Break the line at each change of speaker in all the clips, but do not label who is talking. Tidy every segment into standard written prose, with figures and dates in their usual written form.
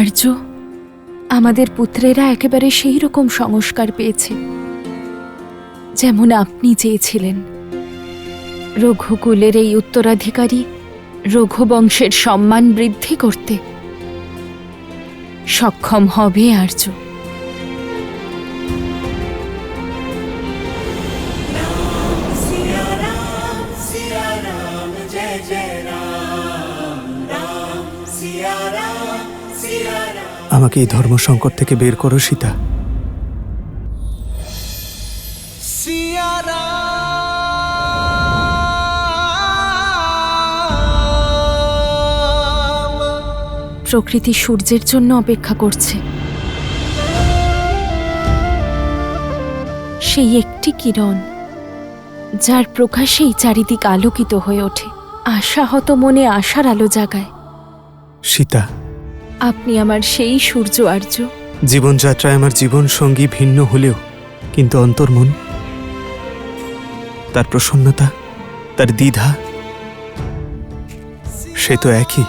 আর্য, আমাদের পুত্রেরা একেবারে সেই রকম সংস্কার পেয়েছে যেমন আপনি চেয়েছিলেন। রঘুকুলের এই উত্তরাধিকারী রঘুবংশের সম্মান বৃদ্ধি করতে সক্ষম হবে আর্য।
আমাকে এই ধর্ম সংকট থেকে বের করো সীতা।
প্রকৃতি সূর্যের জন্য অপেক্ষা করছে। সেই একটি কিরণ যার প্রকাশেই চারিদিক আলোকিত হয়ে ওঠে, আশাহত মনে আশার আলো জাগায়।
সীতা,
আপনি আমার সেই সূর্য আর্য।
জীবনযাত্রায় আমার জীবন সঙ্গী ভিন্ন হলেও কিন্তু অন্তর্মন, তার প্রসন্নতা, তার দ্বিধা সে তো একই।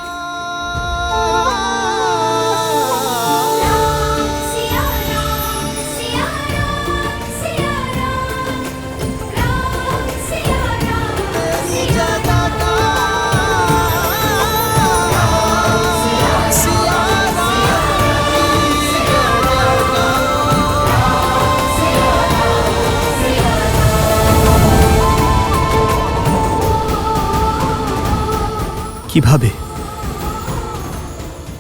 কিভাবে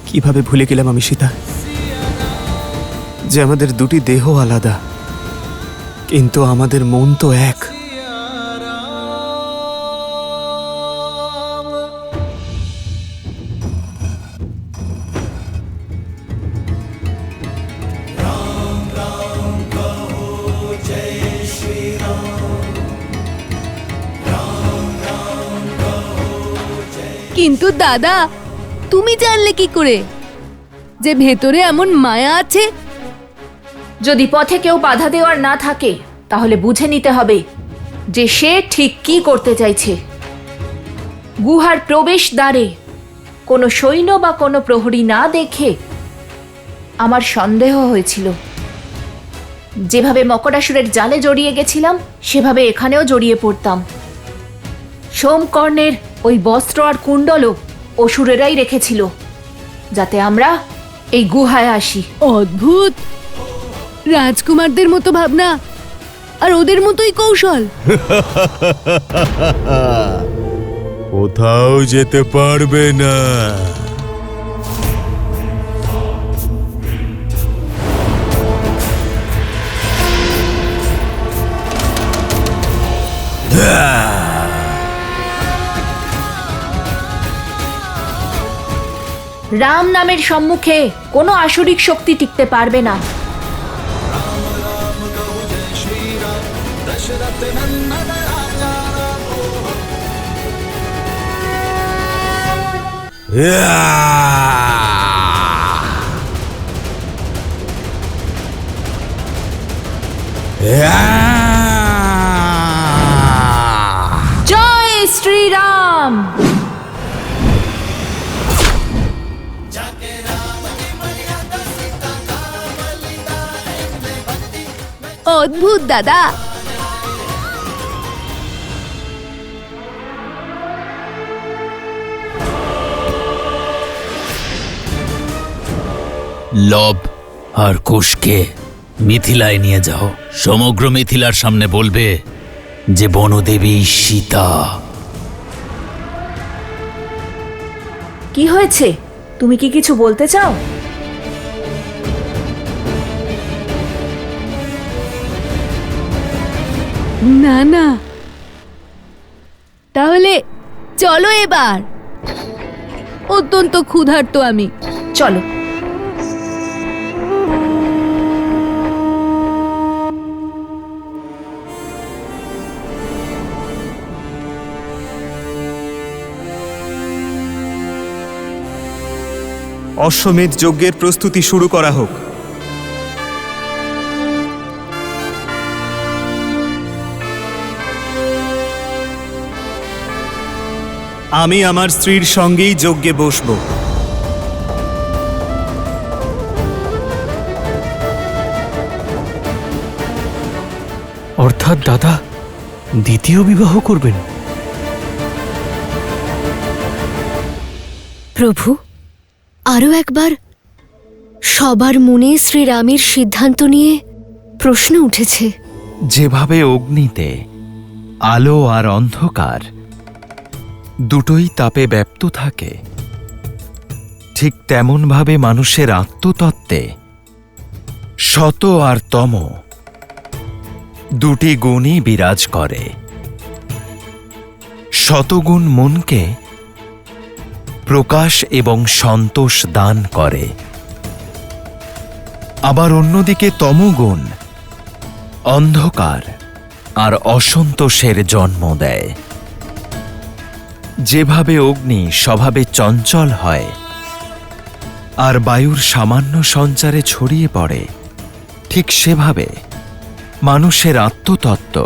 কিভাবে ভুলে গেলাম আমি সীতা যে আমাদের দুটি দেহ আলাদা, কিন্তু আমাদের মন তো এক।
কিন্তু দাদা, তুমি জানলে কি করে যে ভেতরে এমন মায়া আছে?
যদি পথে কেউ বাধা দেওয়ার না থাকে তাহলে বুঝে নিতে হবে যে সে ঠিক কি করতে চাইছে। গুহার প্রবেশ দ্বারে কোনো সৈন্য বা কোনো প্রহরী না দেখে আমার সন্দেহ হয়েছিল। যেভাবে মকরাসুরের জালে জড়িয়ে গেছিলাম সেভাবে এখানেও জড়িয়ে পড়তাম। সোমকর্ণের ওই বস্ত্র আর কুণ্ডলও অসুরেরাই রেখেছিল যাতে আমরা এই গুহায় আসি।
অদ্ভুত! রাজকুমারদের মতো ভাবনা আর ওদের মতোই কৌশল।
কোথাও যেতে পারবে না।
রাম নামের সম্মুখে কোনো আসরিক শক্তি টিকতে পারবে না। জয় শ্রীরাম।
অদ্ভুত দাদা।
লব আর কুশকে মিথিলায় নিয়ে যাও। সমগ্র মিথিলার সামনে বলবে যে বনদেবী সীতা।
কি হয়েছে? তুমি কি কিছু বলতে চাও?
না না, তাহলে চলো এবার। অত্যন্ত ক্ষুধার্ত আমি।
চলো।
অশ্বমেধ যজ্ঞের প্রস্তুতি শুরু করা হোক। আমি আমার স্ত্রীর সঙ্গেই যজ্ঞে বসব। অর্থাৎ দাদা দ্বিতীয় বিবাহ করবেন?
প্রভু, আরও একবার সবার মনে শ্রীরামের সিদ্ধান্ত নিয়ে প্রশ্ন উঠেছে।
যেভাবে অগ্নিতে আলো আর অন্ধকার দুটোই তাপে ব্যাপ্ত থাকে, ঠিক তেমনভাবে মানুষের আত্মতত্ত্বে সত আর তম দুটি গুণই বিরাজ করে। শতগুণ মনকে প্রকাশ এবং সন্তোষ দান করে, আবার অন্যদিকে তমগুণ অন্ধকার আর অসন্তোষের জন্ম দেয়। যেভাবে অগ্নি স্বভাবে চঞ্চল হয় আর বায়ুর সামান্য সঞ্চারে ছড়িয়ে পড়ে, ঠিক সেভাবে মানুষের আত্মতত্ত্ব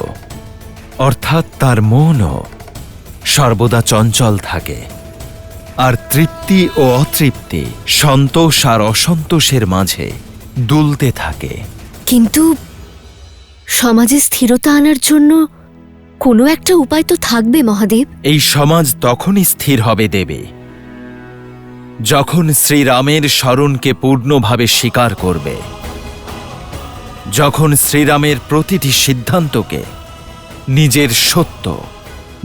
অর্থাৎ তার মনও সর্বদা চঞ্চল থাকে, আর তৃপ্তি ও অতৃপ্তি, সন্তোষ আর অসন্তোষের মাঝে দুলতে থাকে।
কিন্তু সমাজে স্থিরতা আনার জন্য কোনো একটা উপায় তো থাকবে মহাদেব।
এই সমাজ তখনই স্থির হবে দেবে, যখন শ্রীরামের স্মরণকে পূর্ণভাবে স্বীকার করবে, যখন শ্রীরামের প্রতিটি সিদ্ধান্তকে নিজের সত্য,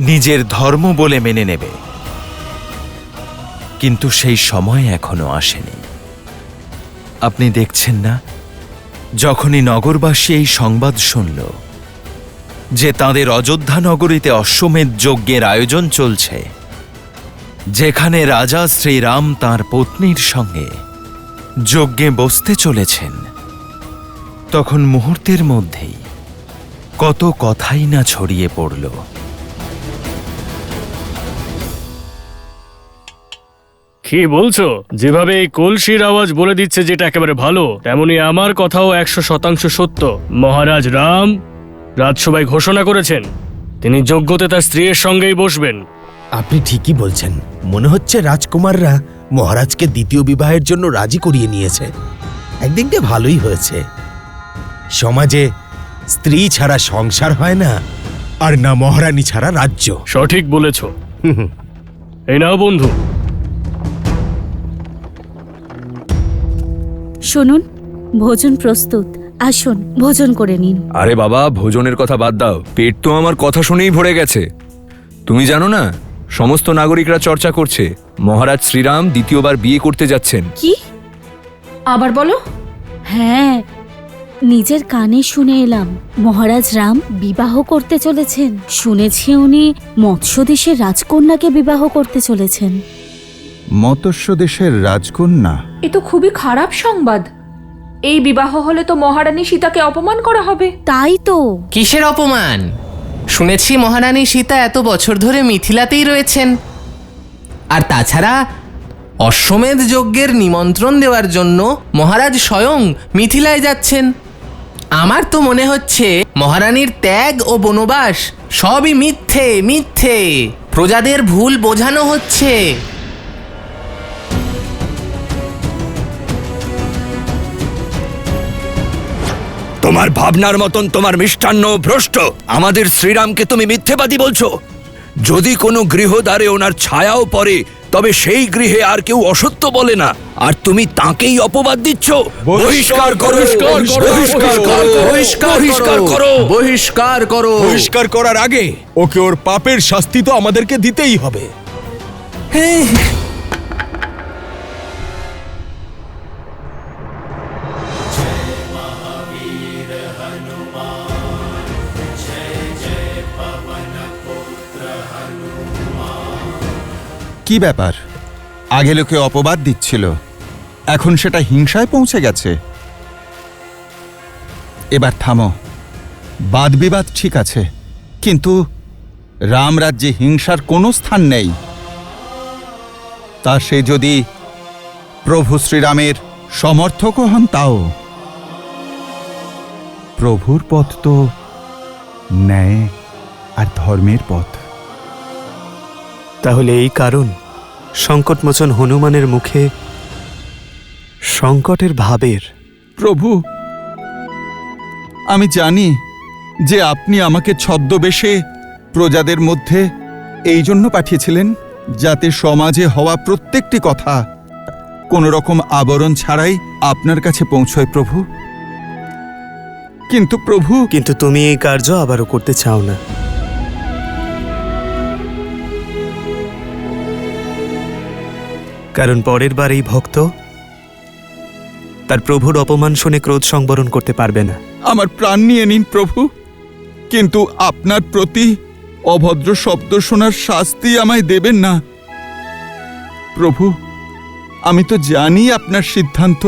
নিজের ধর্ম বলে মেনে নেবে। কিন্তু সেই সময় এখনো আসেনি। আপনি দেখছেন না, যখনই নগরবাসী এই সংবাদ শুনল যে তাদের অযোধ্যা নগরীতে অশ্বমেধ যজ্ঞের আয়োজন চলছে, যেখানে রাজা শ্রীরাম তাঁর পত্নীর সঙ্গে যজ্ঞে বসতে চলেছেন, তখন মুহূর্তের মধ্যেই কত কথাই না ছড়িয়ে পড়ল।
কি বলছো? যেভাবে এই কলসির আওয়াজ বলে দিচ্ছে যেটা একেবারে ভালো, তেমনি আমার কথাও 100% সত্য। মহারাজ রাম রাজসভায় ঘোষণা করেছেন তিনি যজ্ঞতে তার স্ত্রীর সঙ্গেই বসবেন।
আপনি ঠিকই বলছেন। মনে হচ্ছে রাজকুমাররা মহারাজকে দ্বিতীয় বিবাহের জন্য রাজি করিয়ে নিয়েছে। একদিক দিয়ে ভালোই হয়েছে। সমাজে স্ত্রী ছাড়া সংসার হয় না, আর না মহারানী ছাড়া রাজ্য।
সঠিক বলেছ। এই নাও বন্ধু।
শুনুন, ভোজন প্রস্তুত, আসুন ভোজন করে নিন।
আরে বাবা, ভোজনের কথা বাদ দাও, পেট তো আমার কথা শুনেই ভরে গেছে। তুমি জানো না, সমস্ত নাগরিকরা চর্চা করছে মহারাজ শ্রীরাম দ্বিতীয়বার বিয়ে করতে যাচ্ছেন।
কি?
আবার বলো।
হ্যাঁ, নিজের কানে শুনে এলাম মহারাজ রাম বিবাহ করতে চলেছেন। শুনেছি উনি মৎস্য দেশের রাজকন্যাকে বিবাহ করতে চলেছেন।
মৎস্য দেশের রাজকন্যা?
এ তো খুবই খারাপ সংবাদ। এই বিবাহ হলে তো মহারানী সীতাকে অপমান করা হবে।
তাই তো।
কিসের অপমান? শুনেছি মহারানী সীতা এত বছর ধরে মিথিলাতেই রয়েছেন, আর তাছাড়া অশ্বমেধ যজ্ঞের নিমন্ত্রণ দেওয়ার জন্য মহারাজ স্বয়ং মিথিলায় যাচ্ছেন। আমার তো মনে হচ্ছে মহারানীর ত্যাগ ও বনবাস সবই মিথ্যে মিথ্যে। প্রজাদের ভুল বোঝানো হচ্ছে।
তোমার ভাবনার মতন তোমার মিষ্টান্ন ভ্রষ্ট। আমাদের শ্রীরামকে তুমি মিথ্যেবাদী বলছো। যদি কোনো গৃহদ্বারে ওনার ছায়াও পড়ে, তবে সেই গৃহে আর কেউ অসত্য বলে না, আর তুমি তাকেই অপবাদ দিচ্ছ। বহিষ্কার করো, বহিষ্কার করো, বহিষ্কার করো,
বহিষ্কার করো। বহিষ্কার করার আগে ওকে ওর পাপের শাস্তি তো আমাদেরকে দিতেই হবে।
কি ব্যাপার? আগে লোকে অপবাদ দিচ্ছিল, এখন সেটা হিংসায় পৌঁছে গেছে। এবার থামো। বাদ বিবাদ ঠিক আছে, কিন্তু রামরাজ্যে হিংসার কোনো স্থান নেই। তা সে যদি প্রভু শ্রীরামের সমর্থকও হন, তাও প্রভুর পথ তো ন্যায় আর ধর্মের পথ।
তাহলে এই কারণ সংকটমোচন হনুমানের মুখে সংকটের ভাবের।
প্রভু, আমি জানি যে আপনি আমাকে ছদ্মবেশে প্রজাদের মধ্যে এই জন্য পাঠিয়েছিলেন যাতে সমাজে হওয়া প্রত্যেকটি কথা কোনো রকম আবরণ ছাড়াই আপনার কাছে পৌঁছয় প্রভু। কিন্তু প্রভু,
কিন্তু তুমি এই কার্য আবারও করতে চাও না। কারণ পরের বার এই ভক্ত তার প্রভুর অপমান শুনে ক্রোধ সংবরণ করতে পারবে না।
আমার প্রাণ নিয়ে নিন প্রভু, কিন্তু আপনার প্রতি অভদ্র শব্দ শোনার শাস্তি আমায় দেবেন না প্রভু। আমি তো জানি আপনার সিদ্ধান্ত,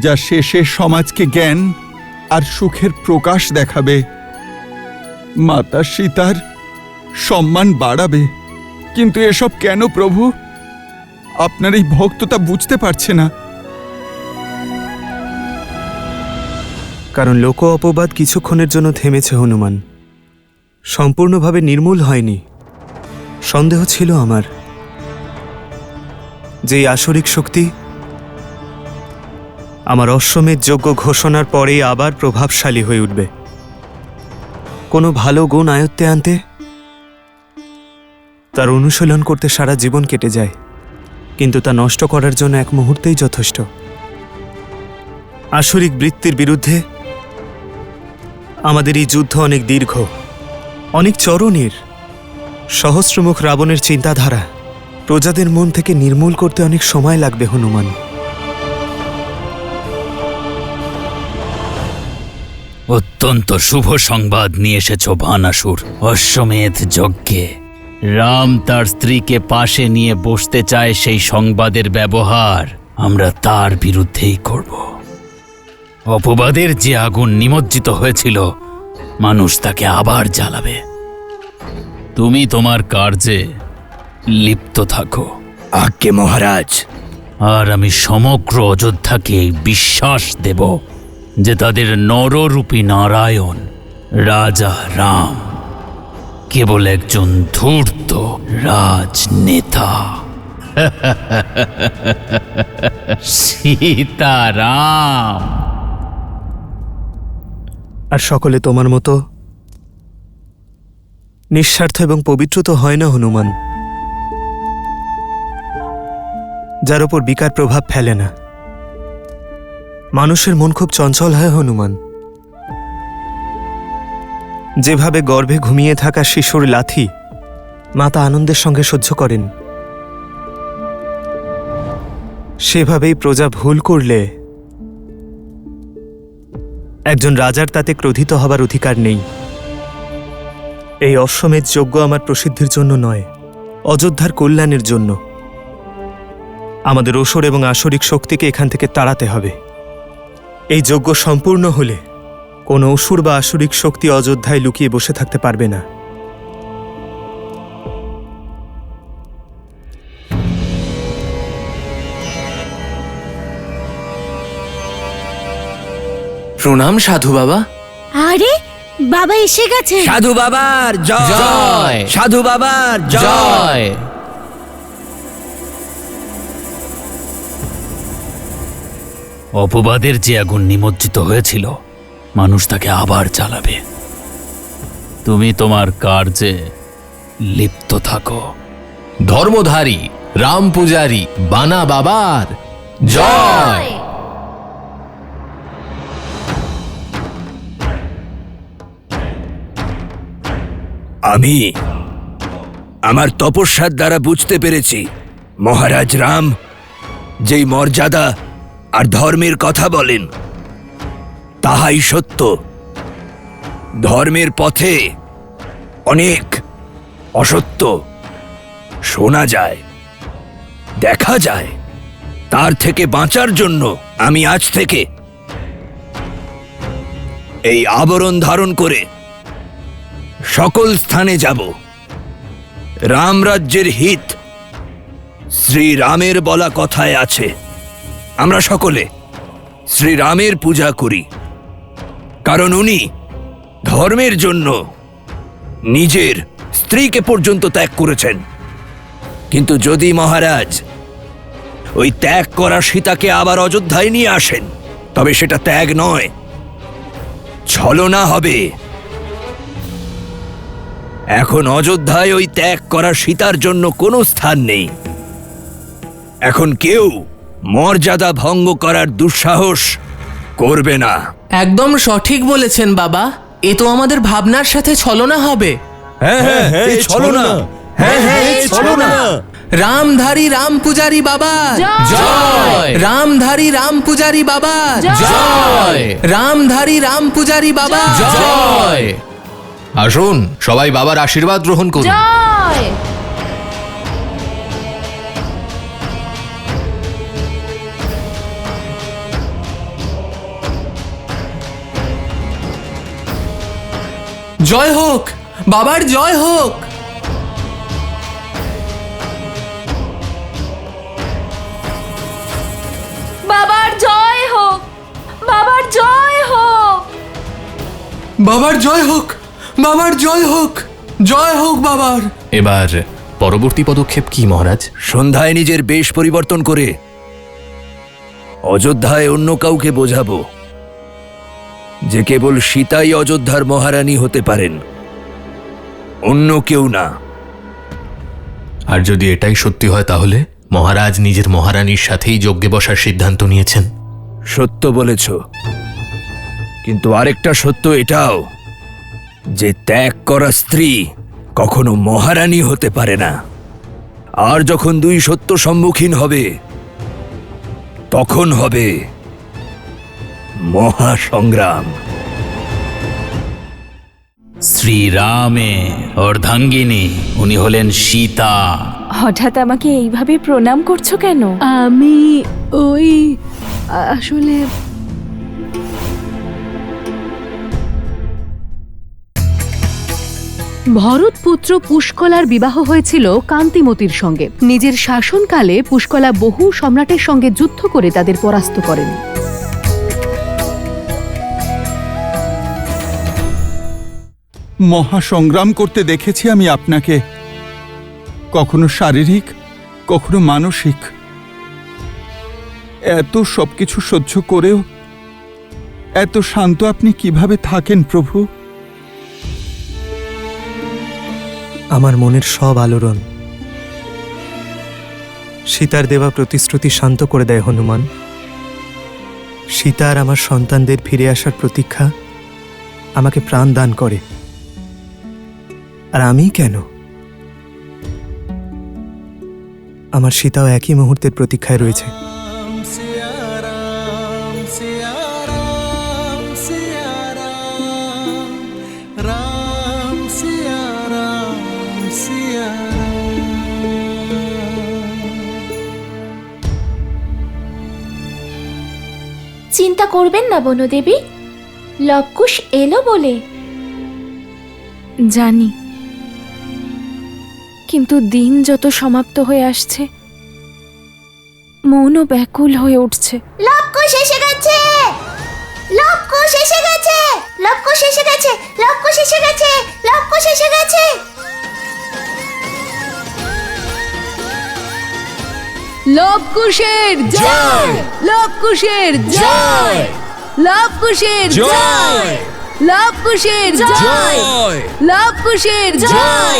যা শেষে সমাজকে জ্ঞান আর সুখের প্রকাশ দেখাবে, মাতা সীতার সম্মান বাড়াবে। কিন্তু এসব কেন প্রভু? আপনার এই ভক্ত তা বুঝতে পারছে না।
কারণ লোক অপবাদ কিছুক্ষণের জন্য থেমেছে হনুমান, সম্পূর্ণভাবে নির্মূল হয়নি। সন্দেহ ছিল আমার যে এই আসরিক শক্তি আমার অশ্বমেধ যজ্ঞ ঘোষণার পরেই আবার প্রভাবশালী হয়ে উঠবে। কোনো ভালো গুণ আয়ত্তে আনতে তার অনুশীলন করতে সারা জীবন কেটে যায়, কিন্তু তা নষ্ট করার জন্য এক মুহূর্তেই যথেষ্ট। আসরিক বৃত্তির বিরুদ্ধে আমাদের এই যুদ্ধ অনেক দীর্ঘ, অনেক চরণের। সহস্রমুখ রাবণের চিন্তাধারা প্রজাদের মন থেকে নির্মূল করতে অনেক সময় লাগবে হনুমান।
অত্যন্ত শুভ সংবাদ নিয়ে এসেছ বানাসুর। অশ্বমেধ যজ্ঞে রাম তার স্ত্রীকে পাশে নিয়ে বসতে চায়, সেই সংবাদের ব্যবহার আমরা তার বিরুদ্ধেই করব। অপবাদের যে আগুন নিমজ্জিত হয়েছিল, মানুষ তাকে আবার জ্বালাবে। তুমি তোমার কার্যে লিপ্ত থাকো।
আজ্ঞে মহারাজ।
আর আমি সমগ্র অযোধ্যাকে বিশ্বাস দেব যে তাদের নররূপী নারায়ণ রাজা রাম কেবল একজন ধূর্ত রাজনেতা। সীতারাম।
আর সকলে তোমার মতো নিঃস্বার্থ এবং পবিত্র তো হয় না হনুমান, যার উপর বিকার প্রভাব ফেলে না। মানুষের মন খুব চঞ্চল হয় হনুমান। যেভাবে গর্ভে ঘুমিয়ে থাকা শিশুর লাথি মাতা আনন্দের সঙ্গে সহ্য করেন, সেভাবেই প্রজা ভুল করলে একজন রাজার তাতে ক্রোধিত হবার অধিকার নেই। এই অশ্বমেধ যজ্ঞ আমার প্রসিদ্ধির জন্য নয়, অযোধ্যার কল্যাণের জন্য। আমাদের অসুর এবং আসরিক শক্তিকে এখান থেকে তাড়াতে হবে। এই যজ্ঞ সম্পূর্ণ হলে কোনো অসুর বা আসরিক শক্তি অযোধ্যায় লুকিয়ে বসে থাকতে পারবে না।
প্রণাম সাধু বাবা।
আরে বাবা এসে গেছে।
সাধু বাবার জয়। সাধু বাবার জয়।
অপবাদের যে আগুন নিমজ্জিত হয়েছিল, মানুষ তাকে আবার জ্বালাবে। তুমি তোমার কার্যে লিপ্ত থাকো।
ধর্মধারী রাম পূজারী বানা বাবার জয়।
আমি আমার তপস্যার দ্বারা বুঝতে পেরেছি মহারাজ রাম যেই মর্যাদা আর ধর্মের কথা বলেন তাহাই সত্য। ধর্মের পথে অনেক অসত্য শোনা যায়, দেখা যায়। তার থেকে বাঁচার জন্য আমি আজ থেকে এই আবরণ ধারণ করে সকল স্থানে যাব। রামরাজ্যের হিত শ্রীরামের বলা কথায় আছে। আমরা সকলে শ্রীরামের পূজা করি, কারণ উনি ধর্মের জন্য নিজের স্ত্রীকে পর্যন্ত ত্যাগ করেছেন। কিন্তু যদি মহারাজ ওই ত্যাগ করা সীতাকে আবার অযোধ্যায় নিয়ে আসেন, তবে সেটা ত্যাগ নয়, ছলনা হবে। এখন অযোধ্যায় ওই ত্যাগ করা সীতার জন্য কোনো স্থান নেই। এখন কেউ মর্যাদা ভঙ্গ করার দুঃসাহস করবে না।
একদম সঠিক বলেছেন বাবা, এ তো আমাদের ভাবনার সাথে ছলনা হবে।
হ্যাঁ হ্যাঁ হ্যাঁ, এই ছলনা। হ্যাঁ হ্যাঁ, এই ছলনা।
রামধারী রাম পূজারী বাবা জয়, রামধারী রাম পূজারী বাবা জয়, রামধারী রাম পূজারী বাবা জয়। আসুন সবাই বাবার আশীর্বাদ গ্রহণ করুন।
জয়।
জয় হোক, বাবার জয় হোক।
বাবার জয় হোক, বাবার জয় হোক।
বাবার জয় হোক, বাবার জয় হোক, জয় হোক বাবার। এবার পরবর্তী পদক্ষেপ কি মহারাজ?
সন্ধ্যায় নিজের বেশ পরিবর্তন করে অযোধ্যায় অন্য কাউকে বোঝাবো যে কেবল সীতাই অযোধ্যার মহারানী হতে পারেন, অন্য কেউ না।
আর যদি এটাই সত্যি হয় তাহলে মহারাজ নিজের মহারানীর সাথেই যজ্ঞে বসার সিদ্ধান্ত নিয়েছেন।
সত্য বলেছ, কিন্তু আরেকটা সত্য এটাও যে ত্যাগ করা স্ত্রী কখনো মহারানী হতে পারে না। আর যখন দুই সত্য সম্মুখীন হবে তখন হবে মহাসংগ্রাম।
শ্রীরামের অর্ধাঙ্গিনী উনি হলেন সীতা।
হঠাৎ আমাকে এইভাবে প্রণাম করছো কেন?
আমি ওই আসলে ভরত পুত্র পুষ্কলার বিবাহ হয়েছিল কান্তিমতির সঙ্গে। নিজের শাসনকালে পুষ্কলা বহু সম্রাটের সঙ্গে যুদ্ধ করে তাদের পরাস্ত করেন।
মহাসংগ্রাম করতে দেখেছি আমি আপনাকে, কখনো শারীরিক, কখনো মানসিক। এত সবকিছু সহ্য করেও এত শান্ত আপনি কিভাবে থাকেন প্রভু?
আমার মনের সব আলোড়ন সীতার দেওয়া প্রতিশ্রুতি শান্ত করে দেয় হনুমান। সীতা আর আমার সন্তানদের ফিরে আসার প্রতীক্ষা আমাকে প্রাণ দান করে। আর আমি কেন? আমার সীতাও একই মুহূর্তের প্রতীক্ষায় রয়েছে।
চিন্তা করবেন না বনদেবী, লবকুশ এলো বলে।
জানি, কিন্তু দিন যত সমাপ্ত হয়ে আসছে মনও ব্যাকুল হয়ে উঠছে।
লবকুশ এসে গেছে, লবকুশ এসে গেছে, লবকুশ এসে গেছে, লবকুশ এসে গেছে, লবকুশ এসে গেছে।
লবকুশের জয়, লবকুশের জয়, লবকুশের জয়, লবকুশের জয়, লবকুশের জয়,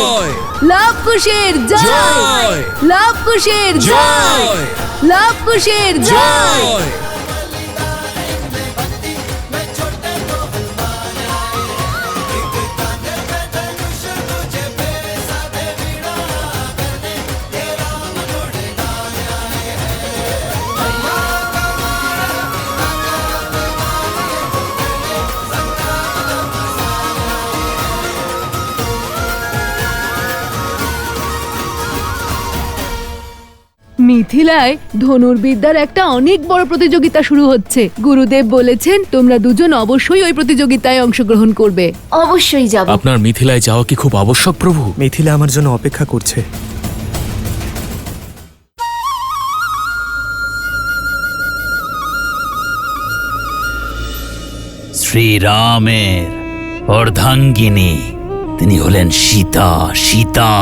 লবকুশের জয়, লবকুশের জয়, লবকুশের জয়। মিথিলায় ধনুর্বিদ্যার একটা অনেক বড় প্রতিযোগিতা শুরু হচ্ছে। গুরুদেব বলেছেন তোমরা দুজন অবশ্যই ওই প্রতিযোগিতায় অংশগ্রহণ করবে।
অবশ্যই যাব।
আপনার মিথিলায় যাওয়া কি খুব আবশ্যক প্রভু?
মিথিলা আমার জন্য অপেক্ষা করছে।
শ্রীরামের অর্ধাঙ্গিনী তিনি হলেন সীতা। সীতা,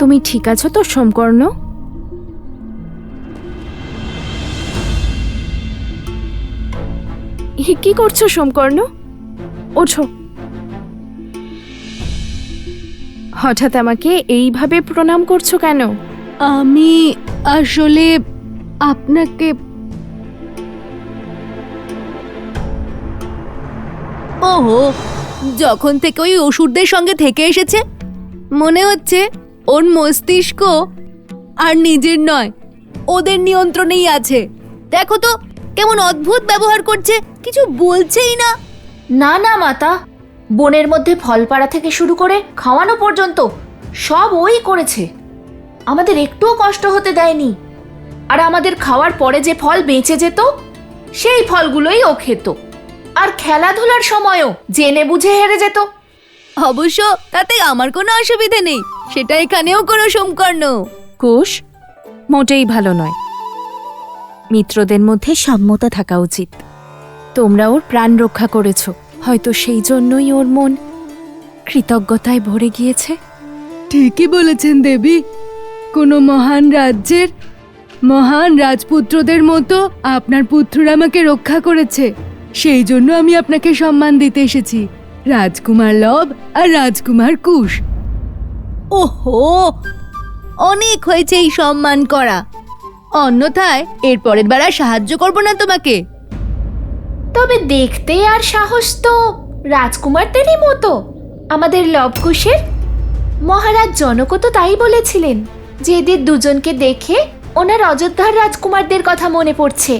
তুমি ঠিক আছো তো সোমকর্ণ? কি করছো সোমকর্ণ? ওঠো।
হঠাৎ আমাকে এইভাবে প্রণাম করছো কেন?
আমি আসলে আপনাকে ওহো, যখন থেকে ওই অসুরদের সঙ্গে থেকে এসেছে মনে হচ্ছে ওর মস্তিষ্ক আর নিজের নয়, ওদের নিয়ন্ত্রণেই আছে। দেখো তো কেমন অদ্ভুত ব্যবহার করছে, কিছু বলছেই না।
না না মাতা, বনের মধ্যে ফল পাড়া থেকে শুরু করে খাওয়ানো পর্যন্ত সব ওই করেছে। আমাদের একটুও কষ্ট হতে দেয়নি। আর আমাদের খাওয়ার পরে যে ফল বেঁচে যেত সেই ফলগুলোই ও খেত। আর খেলাধুলার সময়ও জেনে বুঝে হেরে যেত।
অবশ্য তাতে আমার কোনো অসুবিধে নেই, সেটা এখানেও কোনো সম্কর্ণ।
কুশ, মোটেই ভালো নয়। মিত্রদের মধ্যে সাম্যতা থাকা উচিত। তোমরা ওর প্রাণ রক্ষা করেছ, হয়তো সেই জন্যই ওর মন কৃতজ্ঞতায় ভরে গিয়েছে।
ঠিকই বলেছেন দেবী, কোনো মহান রাজ্যের মহান রাজপুত্রদের মতো আপনার পুত্ররা আমাকে রক্ষা করেছে, সেই জন্য আমি আপনাকে সম্মান দিতে এসেছি, রাজকুমার লব আর রাজকুমার কুশ। ওহো, অনেক হয়েছে এই সম্মান করা, অন্যথায় এর পরের বার আর সাহায্য করব না তোমাকে।
তবে দেখতে আর সাহস তো রাজকুমারদেরই মতো, আমাদের লবকুশের। মহারাজ জনকও তো তাই বলেছিলেন যে এদের দুজনকে দেখে ওনার অযোধ্যার রাজকুমারদের কথা মনে পড়ছে।